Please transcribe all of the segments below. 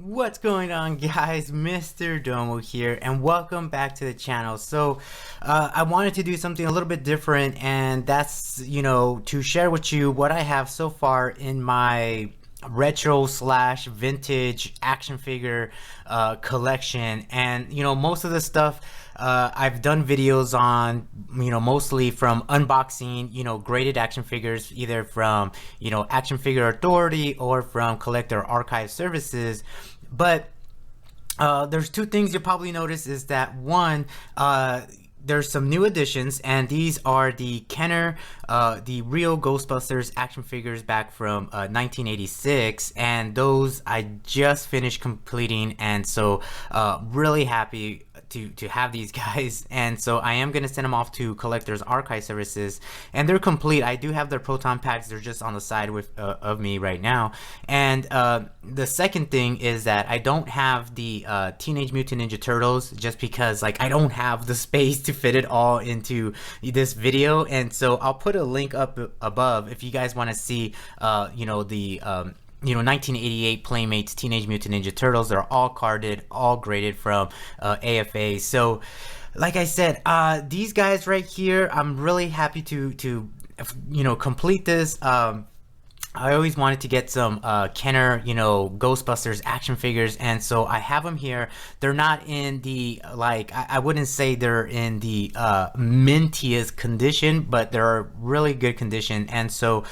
What's going on, guys? Mr. Domo here, and welcome back to the channel. So I wanted to do something a little bit different, and that's, to share with you what I have so far in my retro slash vintage action figure collection. And most of the stuff I've done videos on, mostly from unboxing, graded action figures, either from, Action Figure Authority or from Collector Archive Services. But there's two things you'll probably notice is that one, there's some new additions, and these are the Kenner, the real Ghostbusters action figures back from 1986, and those I just finished completing, and so really happy to have these guys. And so I am going to send them off to Collectors Archive Services, and they're complete. I do have their proton packs. They're just on the side with of me right now. And the second thing is that I don't have the Teenage Mutant Ninja Turtles, just because I don't have the space to fit it all into this video. And so I'll put a link up above if you guys want to see the 1988 Playmates Teenage Mutant Ninja Turtles. They're all carded, all graded from AFA. So like I said, these guys right here, I'm really happy to complete this. I always wanted to get some Kenner, Ghostbusters action figures, and so I have them here. They're not in the, I wouldn't say they're in the mintiest condition, but they're really good condition. And so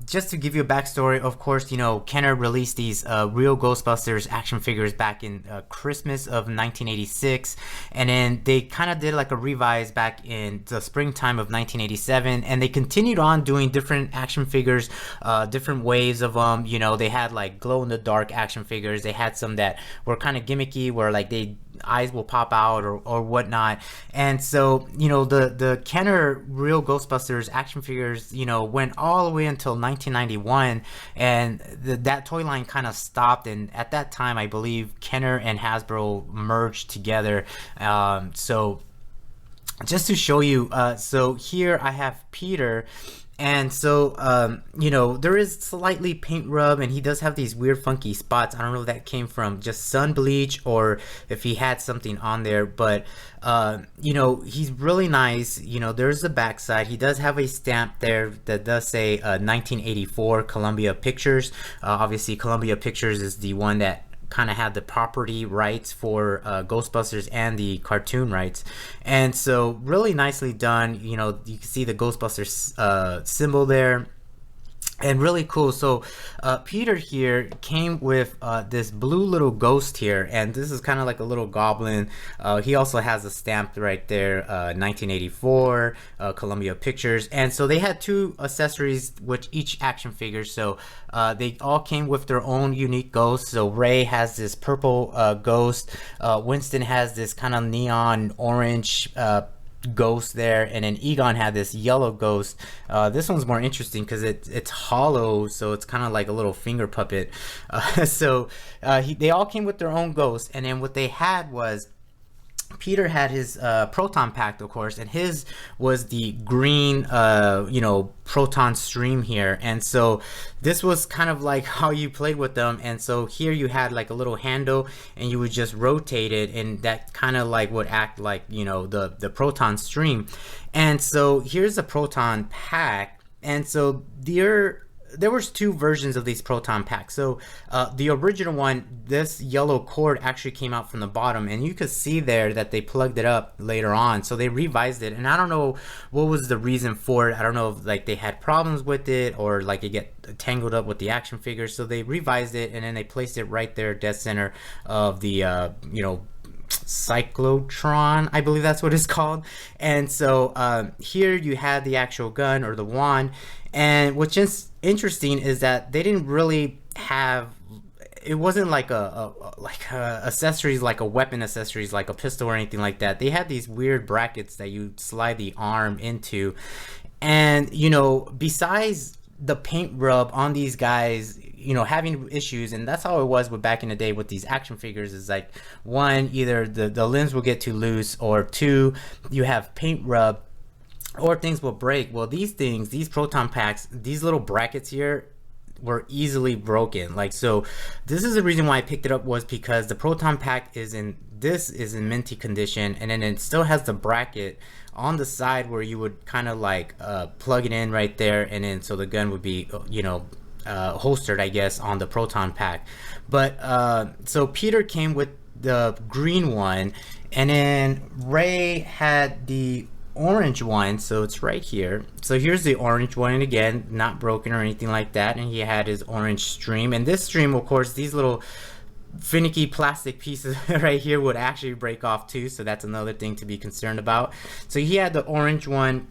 just to give you a backstory, of course, Kenner released these real Ghostbusters action figures back in Christmas of 1986, and then they kind of did like a revise back in the springtime of 1987, and they continued on doing different action figures, different waves of them. They had like glow in the dark action figures. They had some that were kind of gimmicky, where like eyes will pop out or whatnot. And so the Kenner real Ghostbusters action figures went all the way until 1991, and that toy line kind of stopped. And at that time, I believe Kenner and Hasbro merged together. So just to show you, so here I have Peter. And so, there is slightly paint rub, and he does have these weird funky spots. I don't know if that came from just sun bleach or if he had something on there, but, he's really nice. There's the backside. He does have a stamp there that does say 1984 Columbia Pictures. Obviously, Columbia Pictures is the one that kind of had the property rights for Ghostbusters and the cartoon rights. And so really nicely done. You can see the Ghostbusters symbol there, and really cool. So Peter here came with this blue little ghost here, and this is kind of like a little goblin. He also has a stamp right there, 1984 Columbia Pictures. And so they had two accessories with each action figure, so they all came with their own unique ghosts. So Ray has this purple ghost, Winston has this kind of neon orange ghost there, and then Egon had this yellow ghost. This one's more interesting because it's hollow, so it's kind of like a little finger puppet. So they all came with their own ghost, and then what they had was Peter had his proton pack, of course, and his was the green proton stream here. And so this was kind of like how you played with them. And so here you had like a little handle, and you would just rotate it, and that kind of like would act like the proton stream. And so here's a proton pack, and so there was two versions of these proton packs. So the original one, this yellow cord actually came out from the bottom, and you could see there that they plugged it up later on. So they revised it, and I don't know what was the reason for it. I don't know if they had problems with it, or like it get tangled up with the action figures. So they revised it, and then they placed it right there dead center of the cyclotron, I believe that's what it's called. And so here you had the actual gun, or the wand. And what's just interesting is that they didn't really have, it wasn't like accessories, like a weapon accessories, like a pistol or anything like that. They had these weird brackets that you slide the arm into. And besides the paint rub on these guys, having issues, and that's how it was with back in the day with these action figures, is like, one, either the limbs will get too loose, or two, you have paint rub, or things will break. Well, these proton packs, these little brackets here, were easily broken. Like, so this is the reason why I picked it up, was because the proton pack is in minty condition, and then it still has the bracket on the side where you would kind of like plug it in right there, and then so the gun would be, you know, holstered, I guess, on the proton pack. But so Peter came with the green one, and then Rey had the orange one, so it's right here. So here's the orange one, and again, not broken or anything like that, and he had his orange stream. And this stream, of course, these little finicky plastic pieces right here would actually break off too, so that's another thing to be concerned about. So he had the orange one.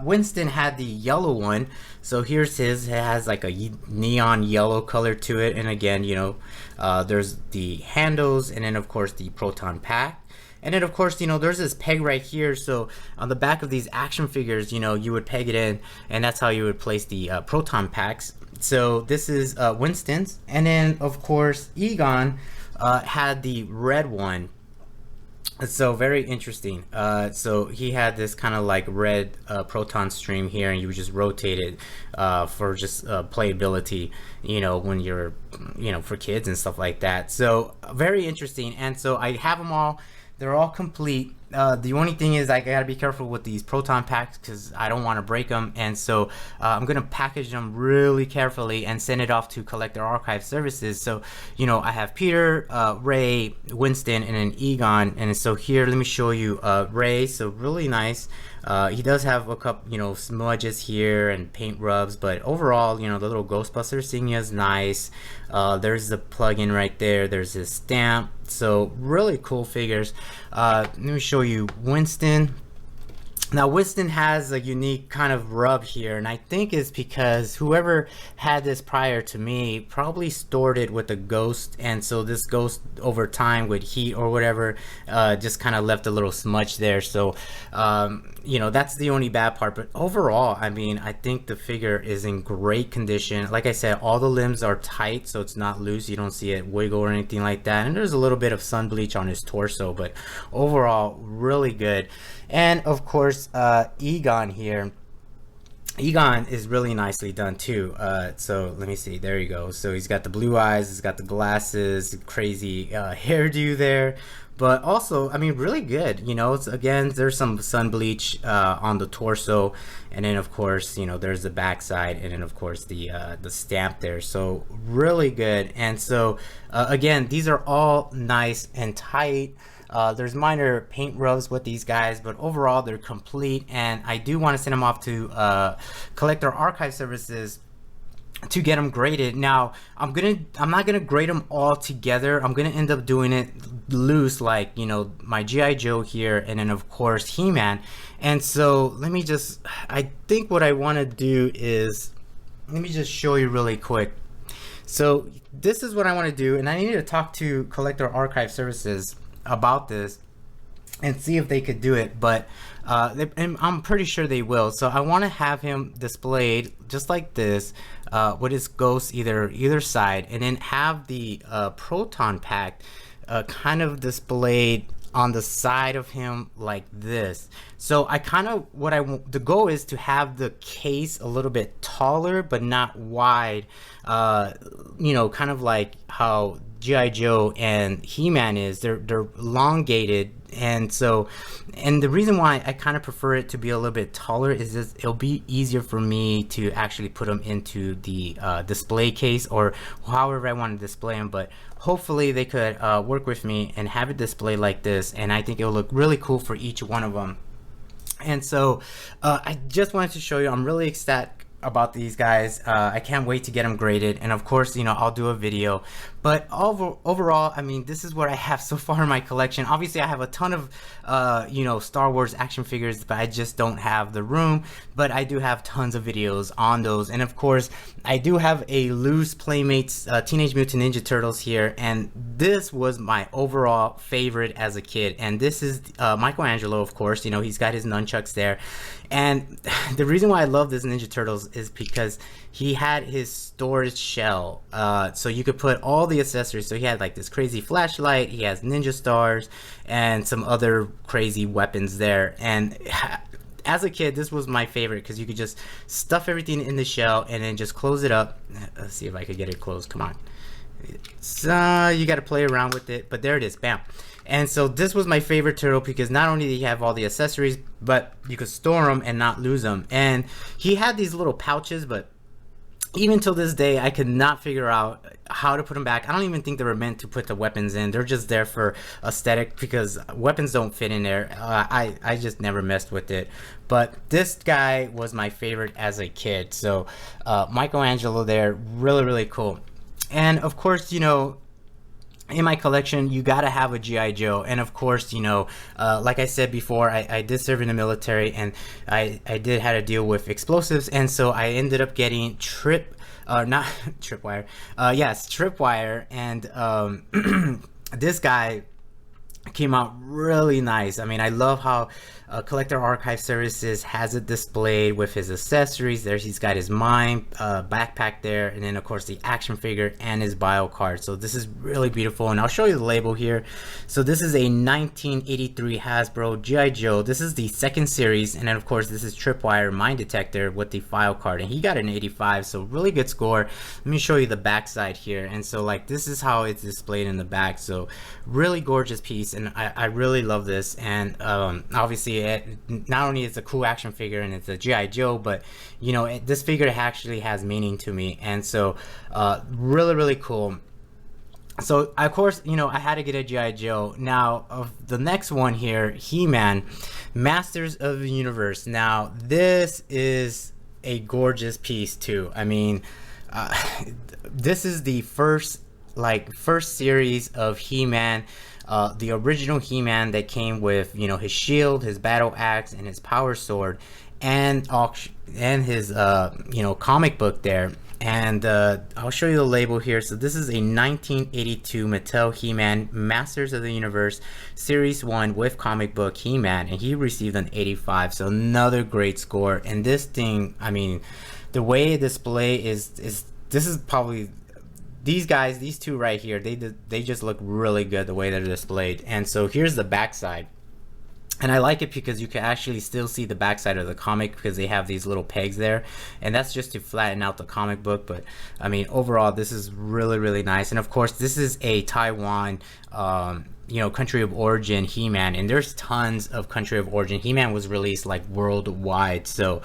Winston had the yellow one, so here's his. It has like a neon yellow color to it, and again, you know, there's the handles, and then of course the proton pack. And then of course, you know, there's this peg right here, so on the back of these action figures, you know, you would peg it in, and that's how you would place the proton packs. So this is Winston's, and then of course Egon had the red one. So very interesting. So he had this kind of like red proton stream here, and you would just rotate it for just playability, you know, when you're, you know, for kids and stuff like that. So very interesting. And so I have them all. They're all complete. The only thing is I gotta be careful with these proton packs because I don't want to break them, and so I'm gonna package them really carefully and send it off to Collector Archive Services. So, you know, I have Peter, Rey, Winston, and then Egon. And so here, let me show you Rey. So really nice. He does have a couple, you know, smudges here and paint rubs, but overall, you know, the little Ghostbuster insignia is nice. There's the plug-in right there. There's his stamp. So really cool figures. Let me show you Winston. Now Winston has a unique kind of rub here, and I think it's because whoever had this prior to me probably stored it with a ghost, and so this ghost over time with heat or whatever just kind of left a little smudge there. So you know, that's the only bad part, but overall, I mean, I think the figure is in great condition. Like I said, all the limbs are tight, so it's not loose. You don't see it wiggle or anything like that, and there's a little bit of sun bleach on his torso, but overall really good. And of course Egon here, Egon is really nicely done too. So let me see, there you go. So he's got the blue eyes, he's got the glasses, crazy hairdo there, but also, I mean, really good. You know, it's, again, there's some sun bleach on the torso, and then of course, you know, there's the backside, and then of course the stamp there. So really good. And so again, these are all nice and tight. There's minor paint rubs with these guys, but overall they're complete, and I do want to send them off to Collector Archive Services to get them graded. Now I'm not gonna grade them all together. I'm gonna end up doing it loose, like, you know, my GI Joe here, and then of course HeMan. And so let me just, I think what I want to do is, let me just show you really quick. So this is what I want to do, and I need to talk to Collector Archive Services about this and see if they could do it, but and I'm pretty sure they will. So I want to have him displayed just like this with his ghost either side, and then have the proton pack kind of displayed on the side of him like this. So I kind of, the goal is to have the case a little bit taller but not wide, you know, kind of like how G.I. Joe and He-Man is. They're elongated, and so, and the reason why I kind of prefer it to be a little bit taller is just it'll be easier for me to actually put them into the display case, or however I want to display them. But hopefully they could work with me and have it displayed like this, and I think it'll look really cool for each one of them. And so I just wanted to show you, I'm really ecstatic about these guys. I can't wait to get them graded, and of course, you know, I'll do a video. But overall, I mean, this is what I have so far in my collection. Obviously, I have a ton of, you know, Star Wars action figures, but I just don't have the room. But I do have tons of videos on those. And of course, I do have a loose Playmates Teenage Mutant Ninja Turtles here. And this was my overall favorite as a kid. And this is Michelangelo, of course. You know, he's got his nunchucks there. And the reason why I love this Ninja Turtles is because he had his storage shell, so you could put all the accessories. So he had like this crazy flashlight, he has ninja stars, and some other crazy weapons there. And as a kid, this was my favorite because you could just stuff everything in the shell and then just close it up. Let's see if I could get it closed. Come on. So you got to play around with it, but there it is. Bam. And so this was my favorite turtle because not only did he have all the accessories, but you could store them and not lose them. And he had these little pouches, but even till this day, I could not figure out how to put them back. I don't even think they were meant to put the weapons in. They're just there for aesthetic because weapons don't fit in there. I just never messed with it. But this guy was my favorite as a kid. So Michelangelo there, really, really cool. And of course, you know, in my collection, you gotta have a GI Joe. And of course, you know, like I said before, I did serve in the military, and I did had to deal with explosives, and so I ended up getting not tripwire, yes, tripwire. And this guy came out really nice. I mean, I love how Collector Archive Services has it displayed with his accessories. There he's got his mime backpack there, and then of course the action figure and his bio card. So this is really beautiful, and I'll show you the label here. So this is a 1983 Hasbro GI Joe. This is the second series, and then of course this is Tripwire Mine Detector with the file card, and he got an 85, so really good score. Let me show you the back side here. And so like this is how it's displayed in the back. So really gorgeous piece, and I really love this. And obviously not only is it a cool action figure and it's a GI Joe, but you know, this figure actually has meaning to me. And so really, really cool. So of course, you know, I had to get a GI Joe. Now of the next one here, HeMan, Masters of the Universe. Now this is a gorgeous piece too. I mean, this is the first series of HeMan. The original HeMan that came with, you know, his shield, his battle axe, and his power sword, and his you know, comic book there. And I'll show you the label here. So this is a 1982 Mattel HeMan Masters of the Universe Series 1 with comic book HeMan, and he received an 85. So another great score. And this thing, I mean, the way it display is this is probably, these guys, these two right here, they just look really good the way they're displayed. And so here's the backside, and I like it because you can actually still see the backside of the comic because they have these little pegs there, and that's just to flatten out the comic book. But I mean, overall, this is really, really nice. And of course, this is a Taiwan you know, country of origin HeMan, and there's tons of country of origin. HeMan was released like worldwide, so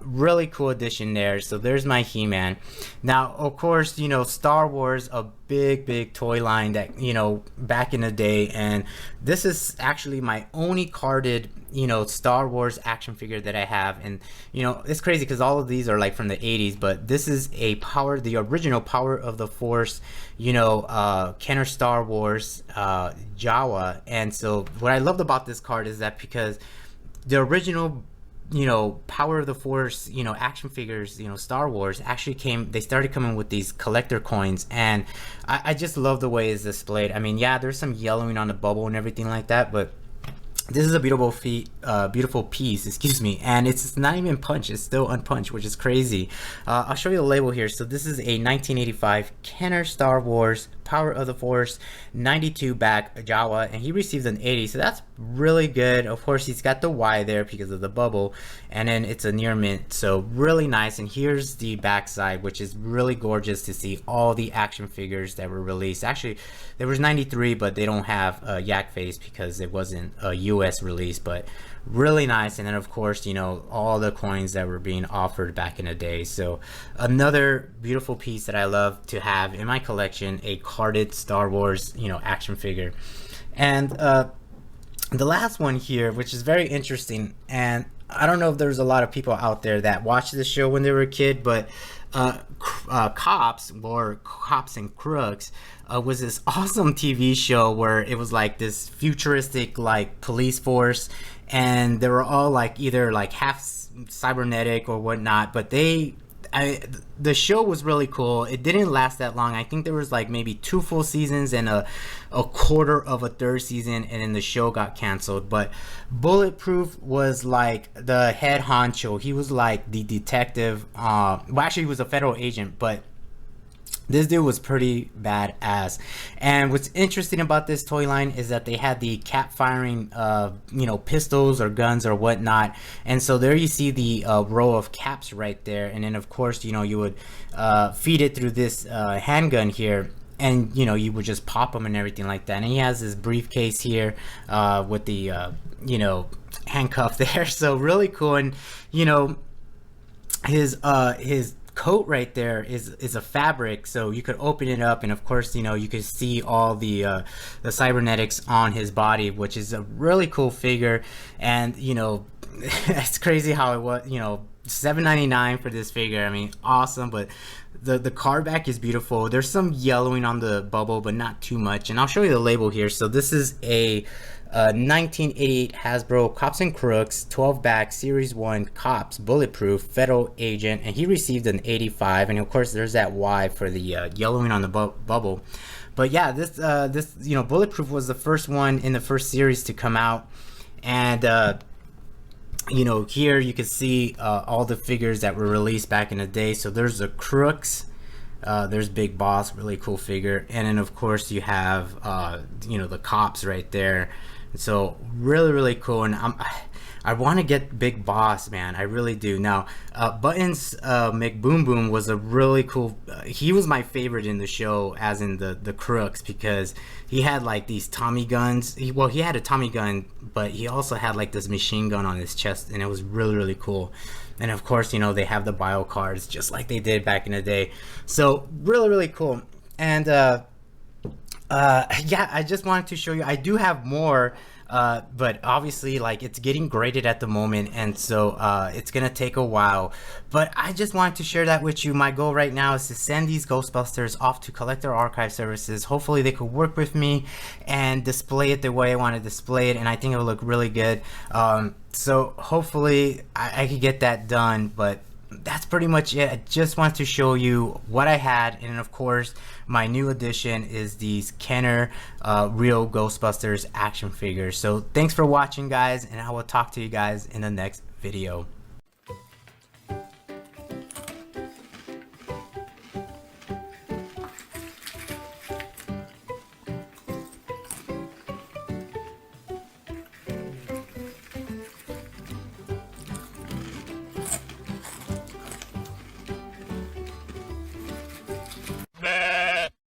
really cool addition there. So there's my HeMan. Now of course, you know, Star Wars, a big toy line that, you know, back in the day, and this is actually my only carded, you know, Star Wars action figure that I have. And you know, it's crazy because all of these are like from the 80s, but this is the original Power of the Force, you know, Kenner Star Wars Jawa. And so what I loved about this card is that because the original, you know, Power of the Force, you know, action figures, you know, Star Wars actually they started coming with these collector coins, and I just love the way it's displayed. I mean, yeah, there's some yellowing on the bubble and everything like that, but this is a beautiful piece, excuse me, and it's not even punched. It's still unpunched, which is crazy. I'll show you the label here. So this is a 1985 Kenner Star Wars Power of the Force 92 back Jawa, and he received an 80, so that's really good. Of course, he's got the Y there because of the bubble, and then it's a near mint, so really nice. And here's the back side, which is really gorgeous to see all the action figures that were released. Actually, there was 93, but they don't have a yak face because it wasn't a US release, but really nice. And then of course, you know, all the coins that were being offered back in the day. So another beautiful piece that I love to have in my collection, a carded Star Wars, you know, action figure. And the last one here, which is very interesting, and I don't know if there's a lot of people out there that watched this show when they were a kid, but Cops and Crooks was this awesome TV show where it was like this futuristic like police force, and they were all like either like half cybernetic or whatnot, but the show was really cool. It didn't last that long. I think there was like maybe 2 full seasons and a quarter of a third season, and then the show got canceled. But Bulletproof was like the head honcho. He was like the detective. Well, actually he was a federal agent, but This dude was pretty badass. And what's interesting about this toy line is that they had the cap firing pistols or guns or whatnot. And so there you see the row of caps right there, and then of course you would feed it through this handgun here, and you would just pop them and everything like that. And he has this briefcase here with the handcuff there. So really cool. And his coat right there is a fabric, so you could open it up, and of course you could see all the cybernetics on his body, which is a really cool figure. And it's crazy how it was, $7.99 for this figure. I mean, awesome. But the card back is beautiful. There's some yellowing on the bubble, but not too much. And I'll show you the label here. So this is a 1988 Hasbro Cops and Crooks 12 back Series 1 Cops Bulletproof Federal Agent, and he received an 85. And of course there's that Y for the yellowing on the bubble. But yeah, this Bulletproof was the first one in the first series to come out. And here you can see all the figures that were released back in the day. So there's the Crooks, there's Big Boss, really cool figure, and then of course you have the Cops right there. So really cool. And I want to get Big Boss, man, I really do. Now Buttons McBoom Boom was a really cool, he was my favorite in the show, as in the Crooks, because he had like these Tommy guns. He had a Tommy gun, but he also had like this machine gun on his chest, and it was really cool. And of course they have the bio cards just like they did back in the day. So really cool. And yeah, I just wanted to show you, I do have more, but obviously like it's getting graded at the moment, and so it's gonna take a while, but I just wanted to share that with you. My goal right now is to send these Ghostbusters off to Collector Archive Services. Hopefully they could work with me and display it the way I want to display it, and I think it'll look really good. So hopefully I could get that done. But that's pretty much it. I just wanted to show you what I had. And of course my new addition is these Kenner real Ghostbusters action figures. So thanks for watching, guys, and I will talk to you guys in the next video.